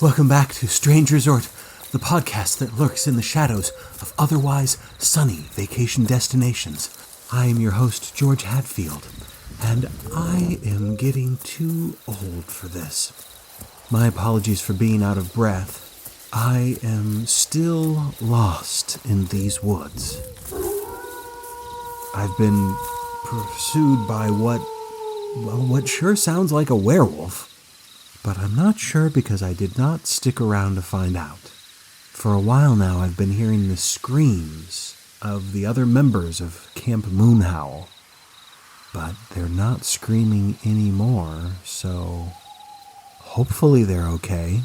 Welcome back to Strange Resort, the podcast that lurks in the shadows of otherwise sunny vacation destinations. I am your host, George Hatfield, and I am getting too old for this. My apologies for being out of breath. I am still lost in these woods. I've been pursued by what sure sounds like a werewolf. But I'm not sure because I did not stick around to find out. For a while now, I've been hearing the screams of the other members of Camp Moonhowl. But they're not screaming anymore, so hopefully they're okay.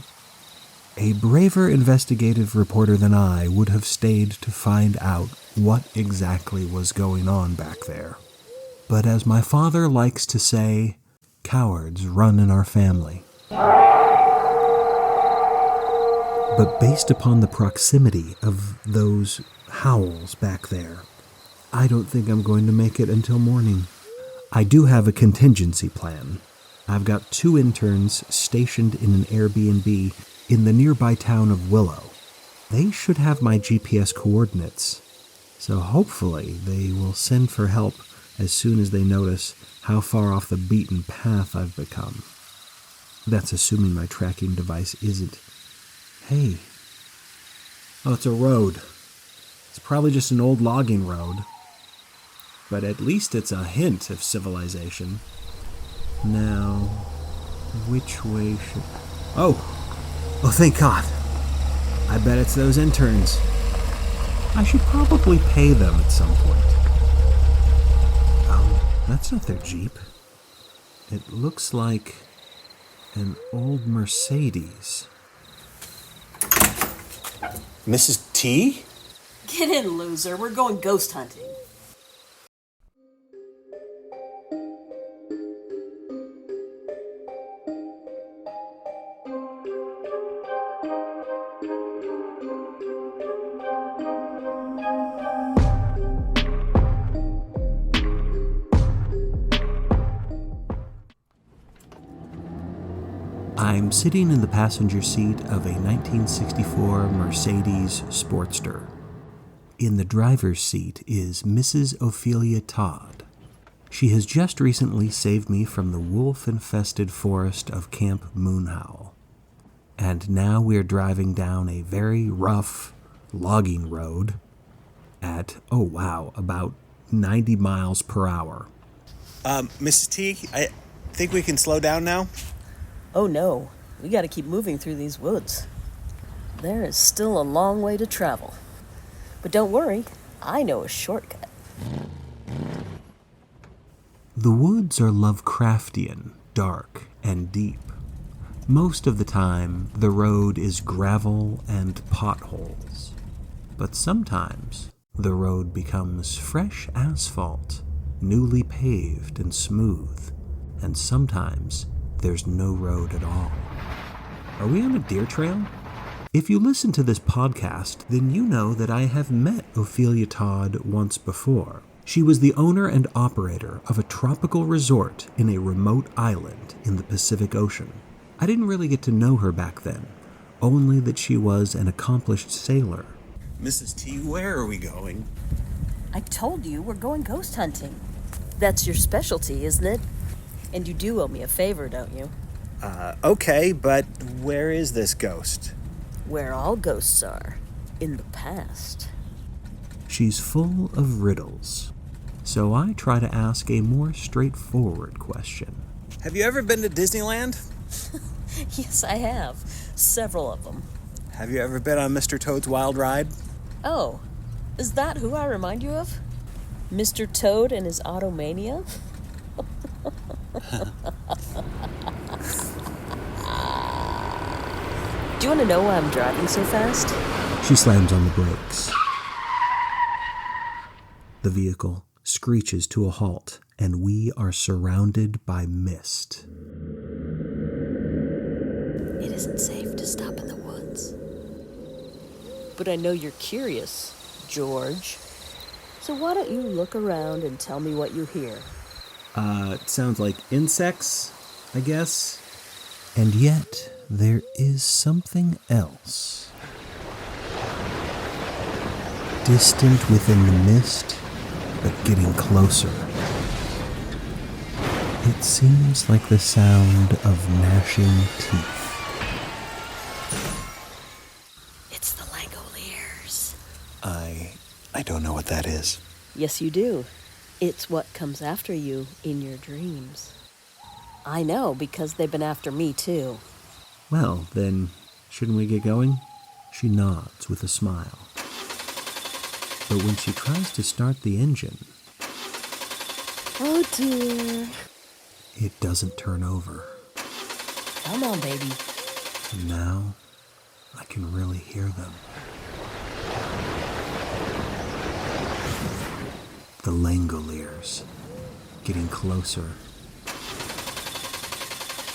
A braver investigative reporter than I would have stayed to find out what exactly was going on back there. But as my father likes to say, cowards run in our family. But based upon the proximity of those howls back there, I don't think I'm going to make it until morning. I do have a contingency plan. I've got 2 interns stationed in an Airbnb in the nearby town of Willow. They should have my GPS coordinates, so hopefully they will send for help as soon as they notice how far off the beaten path I've become. That's assuming my tracking device isn't. Hey. Oh, it's a road. It's probably just an old logging road. But at least it's a hint of civilization. Now, which way should... Oh, thank God. I bet it's those interns. I should probably pay them at some point. Oh, that's not their Jeep. It looks like an old Mercedes. Mrs. T? Get in, loser. We're going ghost hunting. I'm sitting in the passenger seat of a 1964 Mercedes Sportster. In the driver's seat is Mrs. Ophelia Todd. She has just recently saved me from the wolf-infested forest of Camp Moonhowl. And now we're driving down a very rough logging road at, about 90 miles per hour. Mrs. T, I think we can slow down now? Oh no, we gotta keep moving through these woods. There is still a long way to travel. But don't worry, I know a shortcut. The woods are Lovecraftian, dark, and deep. Most of the time, the road is gravel and potholes. But sometimes, the road becomes fresh asphalt, newly paved and smooth, and sometimes there's no road at all. Are we on a deer trail? If you listen to this podcast, then you know that I have met Ophelia Todd once before. She was the owner and operator of a tropical resort in a remote island in the Pacific Ocean. I didn't really get to know her back then, only that she was an accomplished sailor. Mrs. T, where are we going? I told you we're going ghost hunting. That's your specialty, isn't it? And you do owe me a favor, don't you? Okay, but where is this ghost? Where all ghosts are. In the past. She's full of riddles, so I try to ask a more straightforward question. Have you ever been to Disneyland? Yes, I have. Several of them. Have you ever been on Mr. Toad's Wild Ride? Oh, is that who I remind you of? Mr. Toad and his Automania? Do you want to know why I'm driving so fast? She slams on the brakes. The vehicle screeches to a halt, and we are surrounded by mist. It isn't safe to stop in the woods. But I know you're curious, George. So why don't you look around and tell me what you hear? It sounds like insects, I guess. And yet, there is something else. Distant within the mist, but getting closer. It seems like the sound of gnashing teeth. It's the Langoliers. I don't know what that is. Yes, you do. It's what comes after you in your dreams. I know, because they've been after me, too. Well, then, shouldn't we get going? She nods with a smile. But when she tries to start the engine... Oh, dear. It doesn't turn over. Come on, baby. And now, I can really hear them. The Langoliers, getting closer.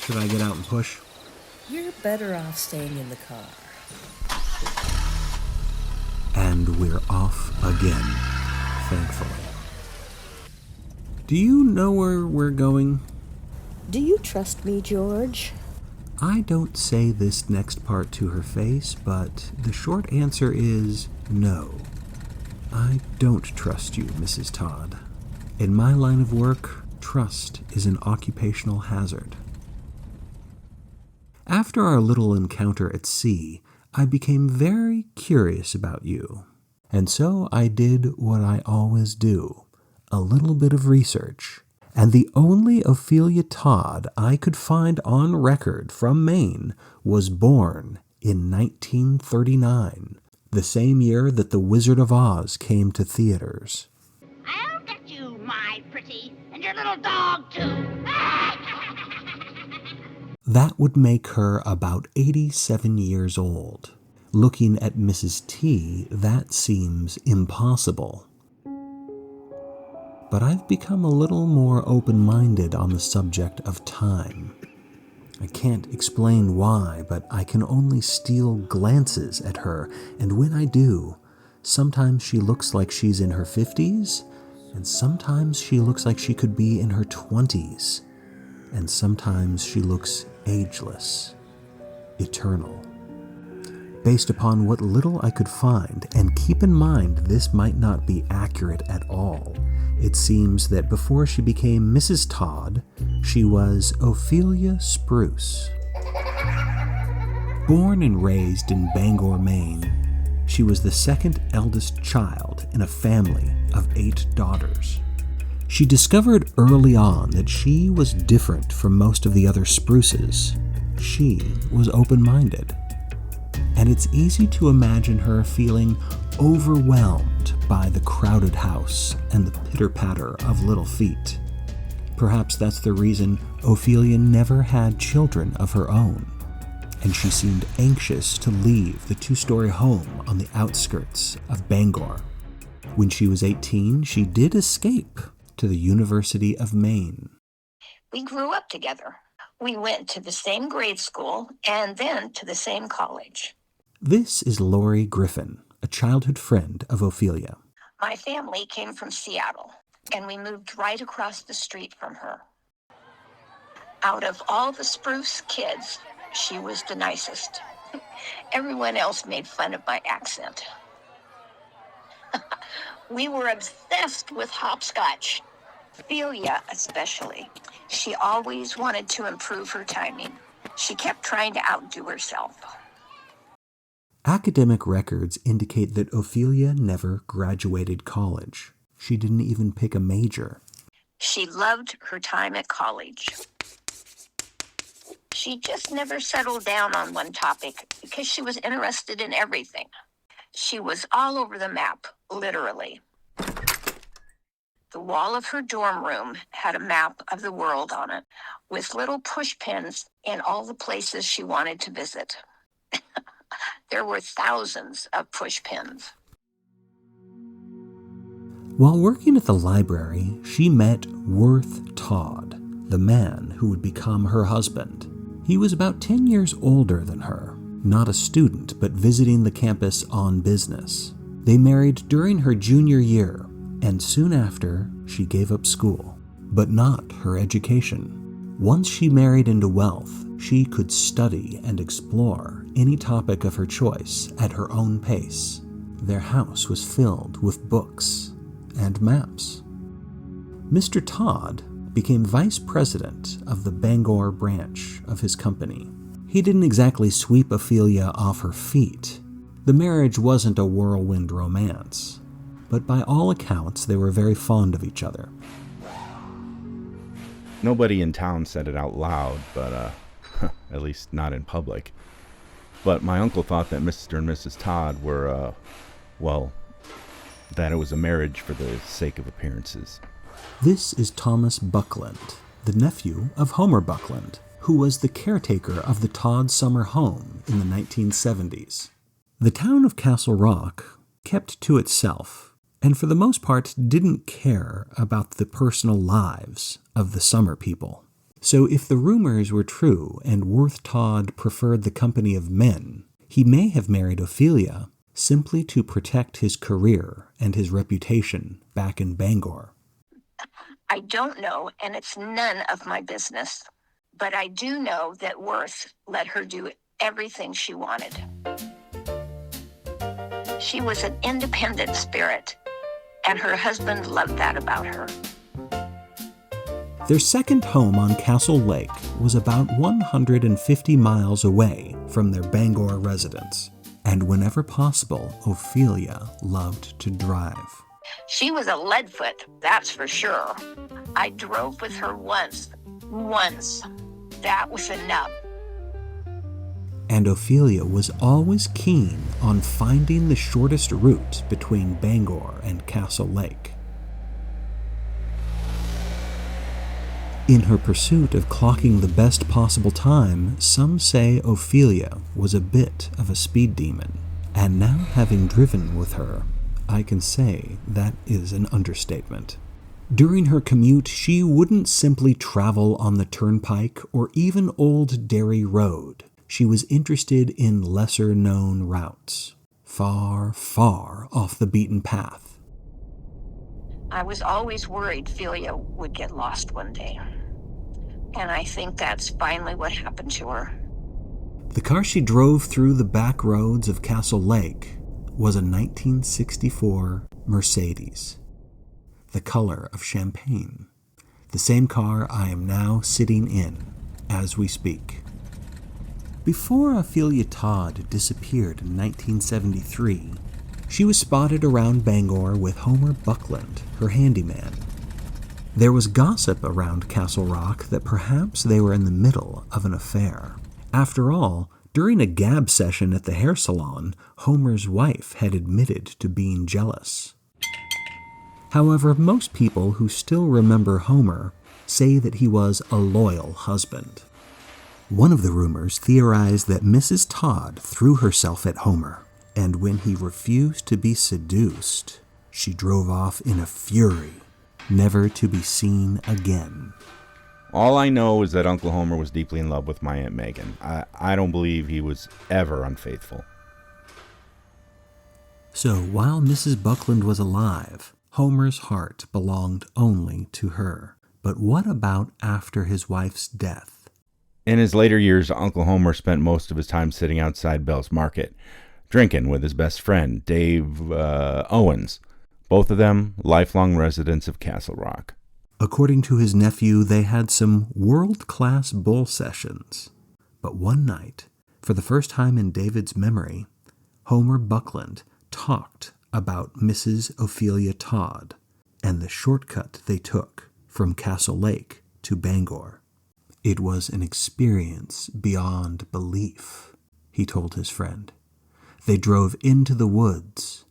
Should I get out and push? You're better off staying in the car. And we're off again, thankfully. Do you know where we're going? Do you trust me, George? I don't say this next part to her face, but the short answer is no. I don't trust you, Mrs. Todd. In my line of work, trust is an occupational hazard. After our little encounter at sea, I became very curious about you. And so I did what I always do, a little bit of research. And the only Ophelia Todd I could find on record from Maine was born in 1939, the same year that The Wizard of Oz came to theaters. I'll get you, my pretty, and your little dog, too. That would make her about 87 years old. Looking at Mrs. T, that seems impossible. But I've become a little more open-minded on the subject of time. I can't explain why, but I can only steal glances at her, and when I do, sometimes she looks like she's in her 50s, and sometimes she looks like she could be in her 20s, and sometimes she looks ageless, eternal. Based upon what little I could find, and keep in mind this might not be accurate at all, it seems that before she became Mrs. Todd, she was Ophelia Spruce. Born and raised in Bangor, Maine, she was the second eldest child in a family of 8 daughters. She discovered early on that she was different from most of the other Spruces. She was open-minded. And it's easy to imagine her feeling overwhelmed by the crowded house and the pitter-patter of little feet. Perhaps that's the reason Ophelia never had children of her own, and she seemed anxious to leave the 2-story home on the outskirts of Bangor. When she was 18, she did escape to the University of Maine. We grew up together. We went to the same grade school and then to the same college. This is Lori Griffin, a childhood friend of Ophelia. My family came from Seattle, and we moved right across the street from her. Out of all the Spruce kids, she was the nicest. Everyone else made fun of my accent. We were obsessed with hopscotch. Ophelia especially. She always wanted to improve her timing. She kept trying to outdo herself. Academic records indicate that Ophelia never graduated college. She didn't even pick a major. She loved her time at college. She just never settled down on one topic because she was interested in everything. She was all over the map, literally. The wall of her dorm room had a map of the world on it, with little push pins in all the places she wanted to visit. There were thousands of push pins. While working at the library, she met Worth Todd, the man who would become her husband. He was about 10 years older than her, not a student, but visiting the campus on business. They married during her junior year, and soon after, she gave up school, but not her education. Once she married into wealth, She could study and explore any topic of her choice at her own pace. Their house was filled with books and maps. Mr. Todd became vice president of the Bangor branch of his company. He didn't exactly sweep Ophelia off her feet. The marriage wasn't a whirlwind romance, but by all accounts they were very fond of each other. Nobody in town said it out loud, but at least not in public. But my uncle thought that Mr. and Mrs. Todd were, that it was a marriage for the sake of appearances. This is Thomas Buckland, the nephew of Homer Buckland, who was the caretaker of the Todd summer home in the 1970s. The town of Castle Rock kept to itself, and for the most part didn't care about the personal lives of the summer people. So if the rumors were true and Worth Todd preferred the company of men, he may have married Ophelia simply to protect his career and his reputation back in Bangor. I don't know, and it's none of my business. But I do know that Worth let her do everything she wanted. She was an independent spirit, and her husband loved that about her. Their second home on Castle Lake was about 150 miles away from their Bangor residence, and whenever possible, Ophelia loved to drive. She was a leadfoot, that's for sure. I drove with her once. That was enough. And Ophelia was always keen on finding the shortest route between Bangor and Castle Lake. In her pursuit of clocking the best possible time, some say Ophelia was a bit of a speed demon. And now, having driven with her, I can say that is an understatement. During her commute, she wouldn't simply travel on the turnpike or even Old Derry Road. She was interested in lesser-known routes, far, far off the beaten path. I was always worried Ophelia would get lost one day. And I think that's finally what happened to her. The car she drove through the back roads of Castle Lake was a 1964 Mercedes, the color of champagne, the same car I am now sitting in as we speak. Before Ophelia Todd disappeared in 1973, she was spotted around Bangor with Homer Buckland, her handyman. There was gossip around Castle Rock that perhaps they were in the middle of an affair. After all, during a gab session at the hair salon, Homer's wife had admitted to being jealous. However, most people who still remember Homer say that he was a loyal husband. One of the rumors theorized that Mrs. Todd threw herself at Homer, and when he refused to be seduced, she drove off in a fury, never to be seen again. All I know is that Uncle Homer was deeply in love with my Aunt Megan. I don't believe he was ever unfaithful. So while Mrs. Buckland was alive, Homer's heart belonged only to her. But what about after his wife's death? In his later years, Uncle Homer spent most of his time sitting outside Bell's Market, drinking with his best friend, Dave Owens. Both of them lifelong residents of Castle Rock. According to his nephew, they had some world-class bull sessions. But one night, for the first time in David's memory, Homer Buckland talked about Mrs. Ophelia Todd and the shortcut they took from Castle Lake to Bangor. It was an experience beyond belief, he told his friend. They drove into the woods,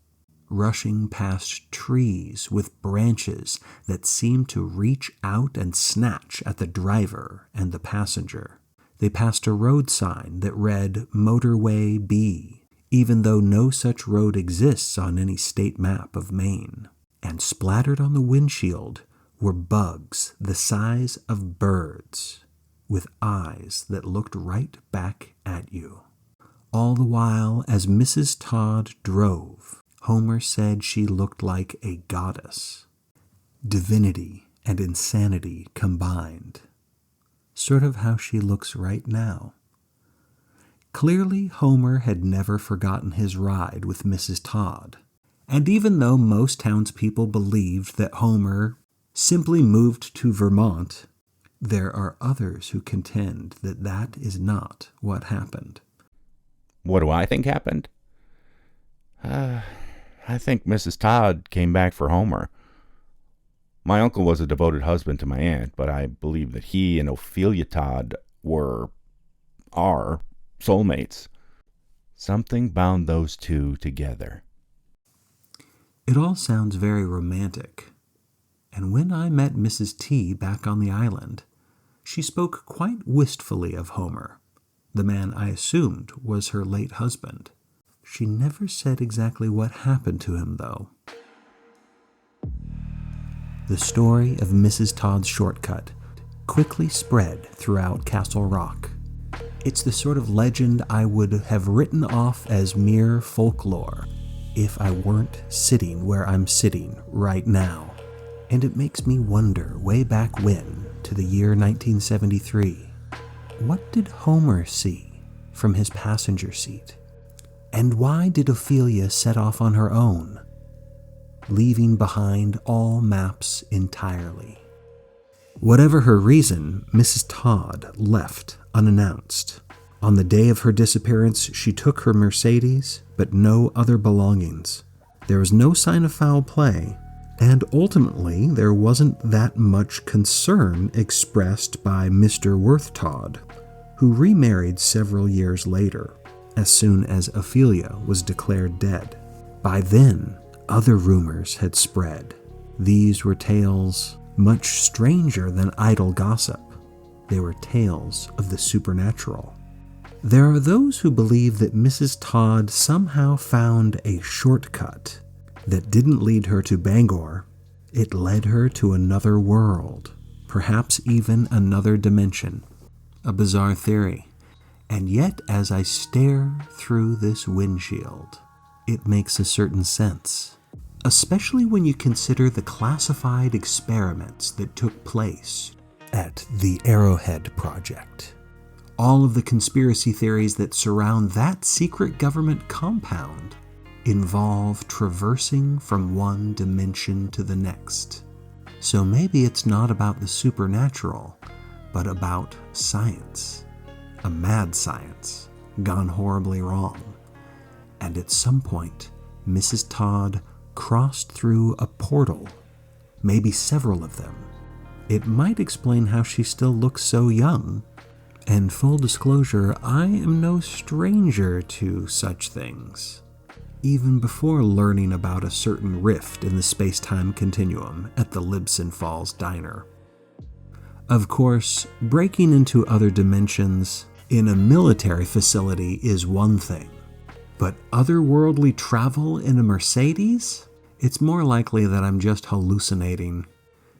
rushing past trees with branches that seemed to reach out and snatch at the driver and the passenger. They passed a road sign that read Motorway B, even though no such road exists on any state map of Maine. And splattered on the windshield were bugs the size of birds, with eyes that looked right back at you. All the while, as Mrs. Todd drove, Homer said she looked like a goddess. Divinity and insanity combined. sort of how she looks right now. Clearly, Homer had never forgotten his ride with Mrs. Todd. And even though most townspeople believed that Homer simply moved to Vermont, there are others who contend that that is not what happened. What do I think happened? I think Mrs. Todd came back for Homer. My uncle was a devoted husband to my aunt, but I believe that he and Ophelia Todd are soulmates. Something bound those two together. It all sounds very romantic. And when I met Mrs. T back on the island, she spoke quite wistfully of Homer, the man I assumed was her late husband. She never said exactly what happened to him, though. The story of Mrs. Todd's shortcut quickly spread throughout Castle Rock. It's the sort of legend I would have written off as mere folklore if I weren't sitting where I'm sitting right now. And it makes me wonder, way back when, to the year 1973, what did Homer see from his passenger seat? And why did Ophelia set off on her own, leaving behind all maps entirely? Whatever her reason, Mrs. Todd left unannounced. On the day of her disappearance, she took her Mercedes, but no other belongings. There was no sign of foul play, and ultimately there wasn't that much concern expressed by Mr. Worth Todd, who remarried several years later, as soon as Ophelia was declared dead. By then, other rumors had spread. These were tales much stranger than idle gossip. They were tales of the supernatural. There are those who believe that Mrs. Todd somehow found a shortcut that didn't lead her to Bangor. It led her to another world, perhaps even another dimension. A bizarre theory. And yet, as I stare through this windshield, it makes a certain sense, especially when you consider the classified experiments that took place at the Arrowhead Project. All of the conspiracy theories that surround that secret government compound involve traversing from one dimension to the next. So maybe it's not about the supernatural, but about science. A mad science, gone horribly wrong. And at some point, Mrs. Todd crossed through a portal, maybe several of them. It might explain how she still looks so young. And full disclosure, I am no stranger to such things. Even before learning about a certain rift in the space-time continuum at the Libson Falls Diner. Of course, breaking into other dimensions in a military facility is one thing, but otherworldly travel in a Mercedes? It's more likely that I'm just hallucinating,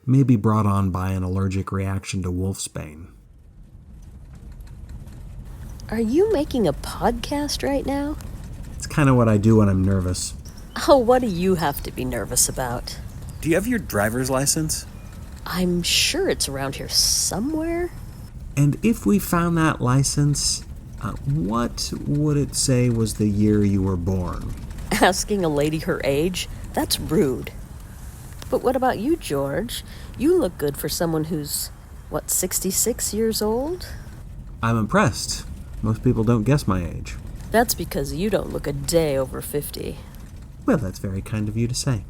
maybe brought on by an allergic reaction to wolfsbane. Are you making a podcast right now? It's kind of what I do when I'm nervous. Oh, what do you have to be nervous about? Do you have your driver's license? I'm sure it's around here somewhere. And if we found that license, what would it say was the year you were born? Asking a lady her age? That's rude. But what about you, George? You look good for someone who's, 66 years old? I'm impressed. Most people don't guess my age. That's because you don't look a day over 50. Well, that's very kind of you to say.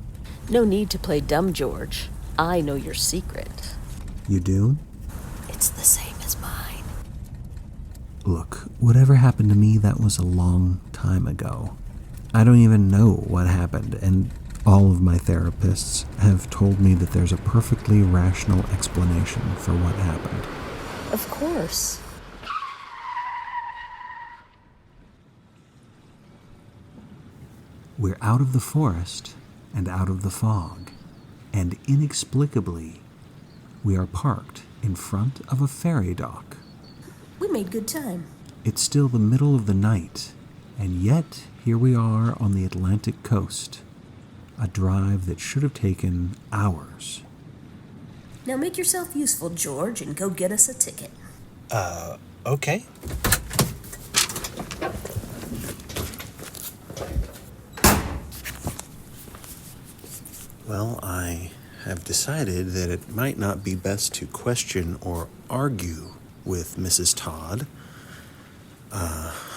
No need to play dumb, George. I know your secret. You do? It's the same as mine. Look, whatever happened to me, that was a long time ago. I don't even know what happened, and all of my therapists have told me that there's a perfectly rational explanation for what happened. Of course. We're out of the forest and out of the fog, and inexplicably, we are parked in front of a ferry dock. We made good time. It's still the middle of the night, and yet here we are on the Atlantic coast, a drive that should have taken hours. Now make yourself useful, George, and go get us a ticket. Okay. Well, I have decided that it might not be best to question or argue with Mrs. Todd.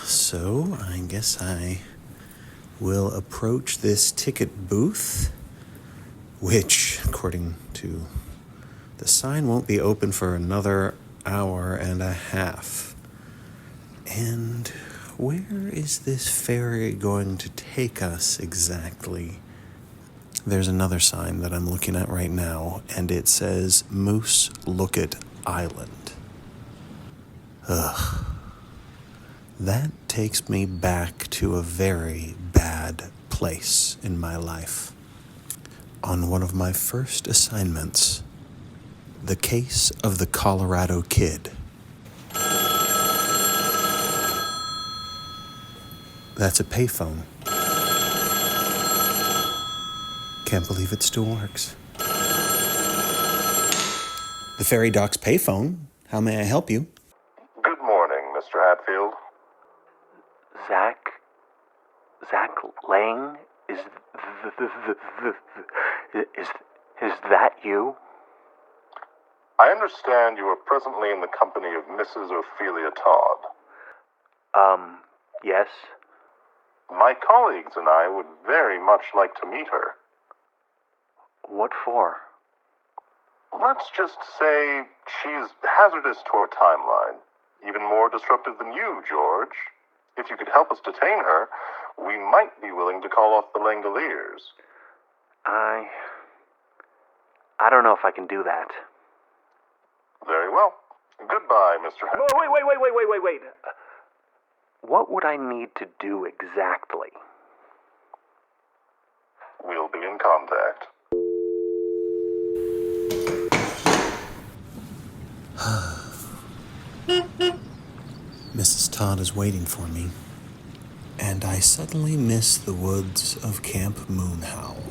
So I guess I will approach this ticket booth, which, according to the sign, won't be open for another hour and a half. And where is this ferry going to take us exactly? There's another sign that I'm looking at right now, and it says Moose Lookout Island. Ugh. That takes me back to a very bad place in my life. On one of my first assignments, the case of the Colorado Kid. That's a payphone. Can't believe it still works. The ferry dock's payphone. How may I help you? Good morning, Mr. Hatfield. Zach Lang? Is that you? I understand you are presently in the company of Mrs. Ophelia Todd. Yes. My colleagues and I would very much like to meet her. What for? Let's just say she's hazardous to our timeline. Even more disruptive than you, George. If you could help us detain her, we might be willing to call off the Langoliers. I don't know if I can do that. Very well. Goodbye, Mr. Hatfield. Wait. What would I need to do exactly? We'll be in contact. Mrs. Todd is waiting for me, and I suddenly miss the woods of Camp Moonhowl.